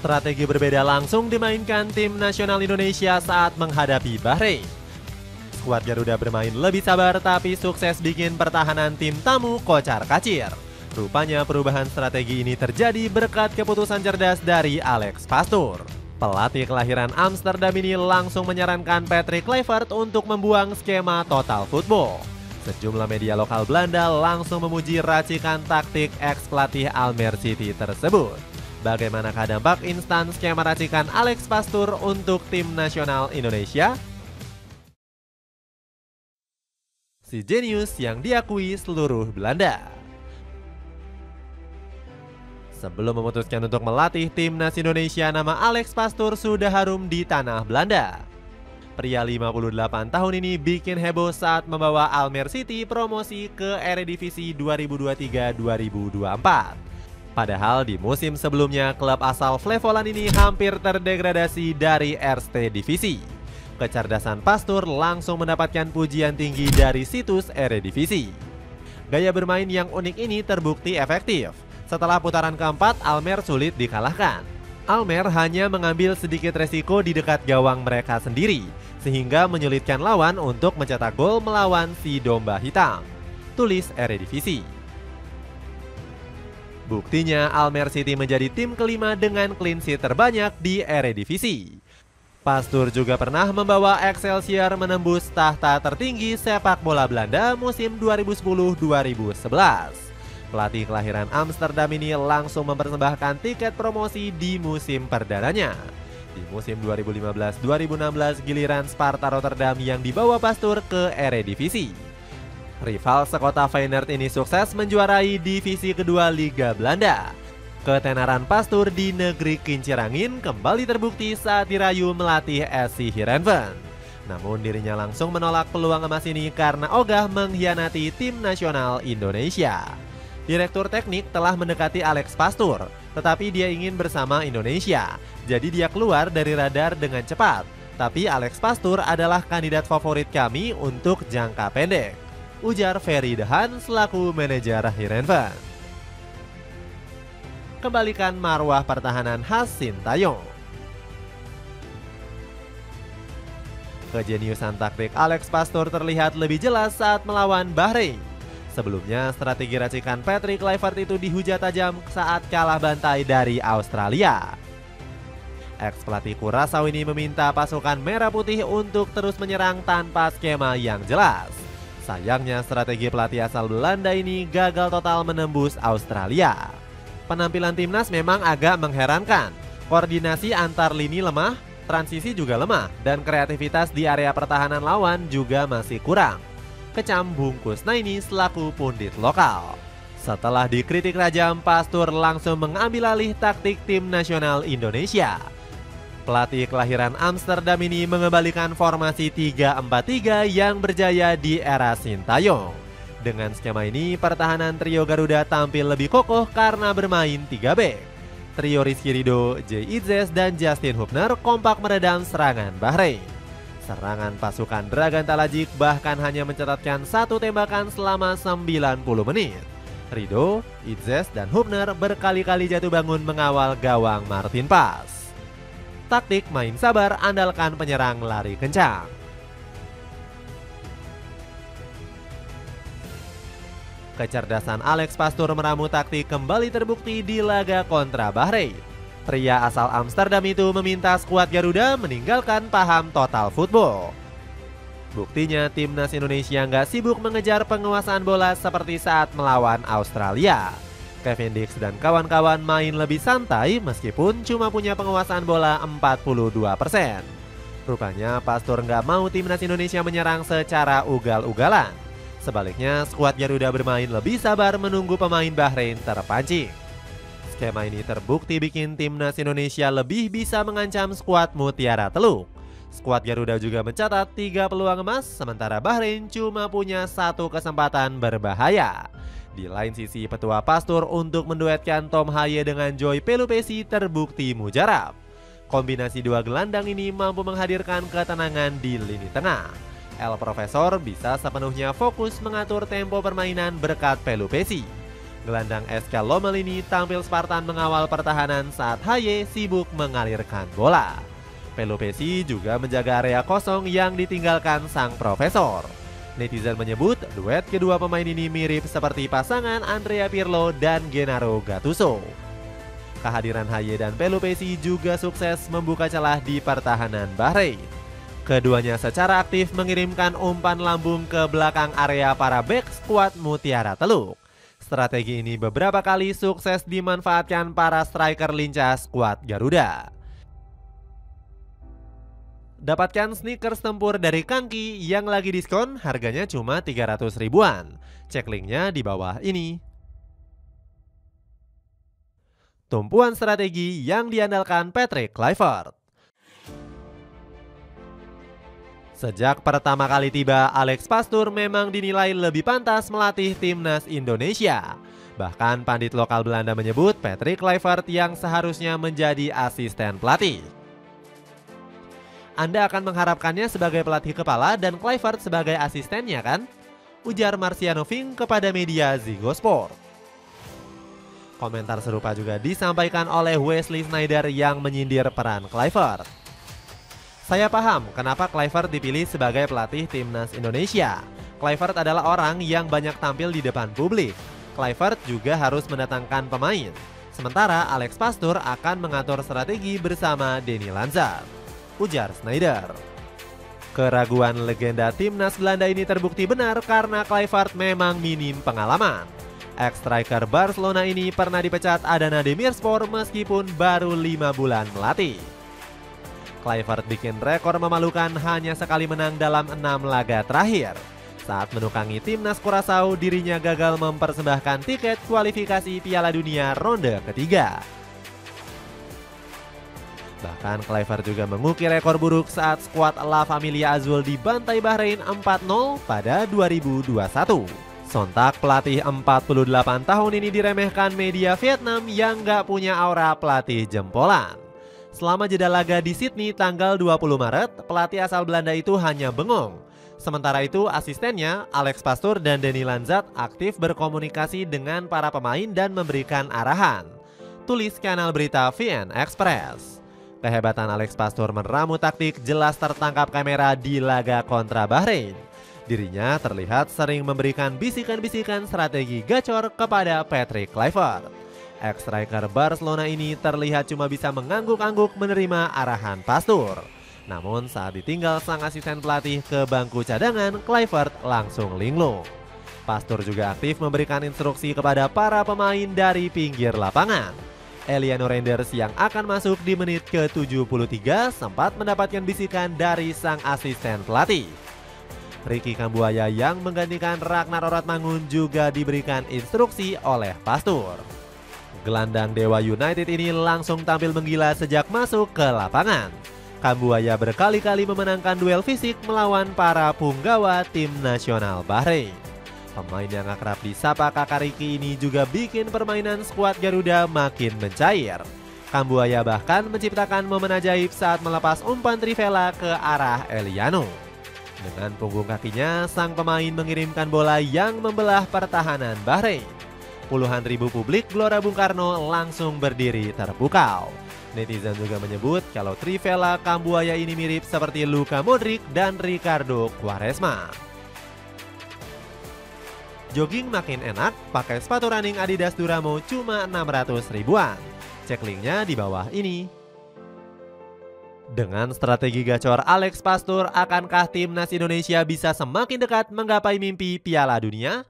Strategi berbeda langsung dimainkan tim nasional Indonesia saat menghadapi Bahrain. Skuad Garuda bermain lebih sabar tapi sukses bikin pertahanan tim tamu kocar-kacir. Rupanya perubahan strategi ini terjadi berkat keputusan cerdas dari Alex Pastoor. Pelatih kelahiran Amsterdam ini langsung menyarankan Patrick Kluivert untuk membuang skema total football. Sejumlah media lokal Belanda langsung memuji racikan taktik ex-pelatih Almere City tersebut. Bagaimanakah dampak instan skema racikan Alex Pastoor untuk tim nasional Indonesia? Si jenius yang diakui seluruh Belanda. Sebelum memutuskan untuk melatih timnas Indonesia, nama Alex Pastoor sudah harum di tanah Belanda. Pria 58 tahun ini bikin heboh saat membawa Almere City promosi ke Eredivisie 2023-2024. Padahal di musim sebelumnya klub asal Flevoland ini hampir terdegradasi dari Eerste Divisie. Kecerdasan Pastoor langsung mendapatkan pujian tinggi dari situs Eredivisie. Gaya bermain yang unik ini terbukti efektif. Setelah putaran keempat, Almere sulit dikalahkan. Almere hanya mengambil sedikit resiko di dekat gawang mereka sendiri, sehingga menyulitkan lawan untuk mencetak gol melawan si domba hitam. Tulis Eredivisie. Buktinya Almere City menjadi tim kelima dengan clean sheet terbanyak di Eredivisie. Pastoor juga pernah membawa Excelsior menembus tahta tertinggi sepak bola Belanda musim 2010-2011. Pelatih kelahiran Amsterdam ini langsung mempersembahkan tiket promosi di musim perdananya. Di musim 2015-2016 giliran Sparta Rotterdam yang dibawa Pastoor ke Eredivisie. Rival sekota Feyenoord ini sukses menjuarai divisi kedua Liga Belanda. Ketenaran Pastoor di negeri kincir angin kembali terbukti saat dirayu melatih SC Heerenveen. Namun dirinya langsung menolak peluang emas ini karena ogah mengkhianati tim nasional Indonesia. Direktur teknik telah mendekati Alex Pastoor, tetapi dia ingin bersama Indonesia. Jadi dia keluar dari radar dengan cepat. Tapi Alex Pastoor adalah kandidat favorit kami untuk jangka pendek, ujar Ferry Dehan selaku manajer Heerenveen. Kembalikan marwah pertahanan khas Sintayong. Kejeniusan taktik Alex Pastoor terlihat lebih jelas saat melawan Bahrain. Sebelumnya, strategi racikan Patrick Kluivert itu dihujat tajam saat kalah bantai dari Australia. Ex-pelatih Curaçao ini meminta pasukan merah putih untuk terus menyerang tanpa skema yang jelas. Sayangnya strategi pelatih asal Belanda ini gagal total menembus Australia. Penampilan timnas memang agak mengherankan. Koordinasi antar lini lemah, transisi juga lemah, dan kreativitas di area pertahanan lawan juga masih kurang. Kecam Bung Kusnaini selaku pundit lokal. Setelah dikritik tajam, Pastoor langsung mengambil alih taktik tim nasional Indonesia. Pelatih kelahiran Amsterdam ini mengembalikan formasi 3-4-3 yang berjaya di era Sintayong. Dengan skema ini, pertahanan trio Garuda tampil lebih kokoh karena bermain 3 bek. Trio Rizky Ridho, Jay Itzes, dan Justin Hubner kompak meredam serangan Bahrain. Serangan pasukan Dragan Talajik bahkan hanya mencatatkan 1 tembakan selama 90 menit. Ridho, Itzes, dan Hubner berkali-kali jatuh bangun mengawal gawang Martin Pas. Taktik main sabar andalkan penyerang lari kencang. Kecerdasan Alex Pastoor meramu taktik kembali terbukti di laga kontra Bahrain. Pria asal Amsterdam itu meminta skuad Garuda meninggalkan paham total football. Buktinya timnas Indonesia nggak sibuk mengejar penguasaan bola seperti saat melawan Australia. Kevin Dix dan kawan-kawan main lebih santai meskipun cuma punya penguasaan bola 42%. Rupanya Pastoor nggak mau timnas Indonesia menyerang secara ugal-ugalan. Sebaliknya, skuad Garuda bermain lebih sabar menunggu pemain Bahrain terpancing. Skema ini terbukti bikin timnas Indonesia lebih bisa mengancam skuad Mutiara Teluk. Skuad Garuda juga mencatat 3 peluang emas, sementara Bahrain cuma punya 1 kesempatan berbahaya. Di lain sisi, petua Pastoor untuk menduetkan Tom Haye dengan Joy Pelupesi terbukti mujarab. Kombinasi 2 gelandang ini mampu menghadirkan ketenangan di lini tengah. El Profesor bisa sepenuhnya fokus mengatur tempo permainan berkat Pelupesi. Gelandang SK Lomelini tampil Spartan mengawal pertahanan saat Haye sibuk mengalirkan bola. Pelupesi juga menjaga area kosong yang ditinggalkan sang profesor. Netizen menyebut duet kedua pemain ini mirip seperti pasangan Andrea Pirlo dan Gennaro Gattuso. Kehadiran Haye dan Pelupesi juga sukses membuka celah di pertahanan Bahrain. Keduanya secara aktif mengirimkan umpan lambung ke belakang area para bek skuad Mutiara Teluk. Strategi ini beberapa kali sukses dimanfaatkan para striker lincah skuad Garuda. Dapatkan sneakers tempur dari Kangki yang lagi diskon, harganya cuma 300 ribuan. Cek linknya di bawah ini. Tumpuan strategi yang diandalkan Patrick Kluivert. Sejak pertama kali tiba, Alex Pastoor memang dinilai lebih pantas melatih timnas Indonesia. Bahkan pandit lokal Belanda menyebut Patrick Kluivert yang seharusnya menjadi asisten pelatih. Anda akan mengharapkannya sebagai pelatih kepala dan Kluivert sebagai asistennya kan? Ujar Marciano Fink kepada media Ziggo Sport. Komentar serupa juga disampaikan oleh Wesley Sneijder yang menyindir peran Kluivert. Saya paham kenapa Kluivert dipilih sebagai pelatih timnas Indonesia. Kluivert adalah orang yang banyak tampil di depan publik. Kluivert juga harus mendatangkan pemain. Sementara Alex Pastoor akan mengatur strategi bersama Denny Lanzar, ujar Sneijder. Keraguan legenda timnas Belanda ini terbukti benar karena Kluivert memang minim pengalaman. Ex-striker Barcelona ini pernah dipecat Adana Demirspor meskipun baru 5 bulan melatih. Kluivert bikin rekor memalukan hanya sekali menang dalam 6 laga terakhir. Saat menukangi timnas Curaçao, dirinya gagal mempersembahkan tiket kualifikasi Piala Dunia ronde ketiga. Bahkan Kluivert juga mengukir rekor buruk saat skuad La Familia Azul dibantai Bahrain 4-0 pada 2021. Sontak pelatih 48 tahun ini diremehkan media Vietnam yang gak punya aura pelatih jempolan. Selama jeda laga di Sydney tanggal 20 Maret, pelatih asal Belanda itu hanya bengong. Sementara itu asistennya Alex Pastoor dan Denny Lanzar aktif berkomunikasi dengan para pemain dan memberikan arahan. Tulis kanal berita VN Express. Kehebatan Alex Pastoor meramu taktik jelas tertangkap kamera di laga kontra Bahrain. Dirinya terlihat sering memberikan bisikan-bisikan strategi gacor kepada Patrick Kluivert. Ex-striker Barcelona ini terlihat cuma bisa mengangguk-angguk menerima arahan Pastoor. Namun saat ditinggal sang asisten pelatih ke bangku cadangan, Kluivert langsung linglung. Pastoor juga aktif memberikan instruksi kepada para pemain dari pinggir lapangan. Eliano Reinders yang akan masuk di menit ke-73 sempat mendapatkan bisikan dari sang asisten pelatih. Ricky Kambuaya yang menggantikan Ragnar Oratmangun juga diberikan instruksi oleh Pastoor. Gelandang Dewa United ini langsung tampil menggila sejak masuk ke lapangan. Kambuaya berkali-kali memenangkan duel fisik melawan para punggawa tim nasional Bahrain. Pemain yang akrab disapa Kakak Ricky ini juga bikin permainan skuad Garuda makin mencair. Kambuaya bahkan menciptakan momen ajaib saat melepas umpan Trivela ke arah Eliano. Dengan punggung kakinya, sang pemain mengirimkan bola yang membelah pertahanan Bahrain. Puluhan ribu publik Gelora Bung Karno langsung berdiri terpukau. Netizen juga menyebut kalau Trivela Kambuaya ini mirip seperti Luka Modric dan Ricardo Quaresma. Jogging makin enak, pakai sepatu running Adidas Duramo cuma 600 ribuan. Cek linknya di bawah ini. Dengan strategi gacor Alex Pastoor, akankah timnas Indonesia bisa semakin dekat menggapai mimpi Piala Dunia?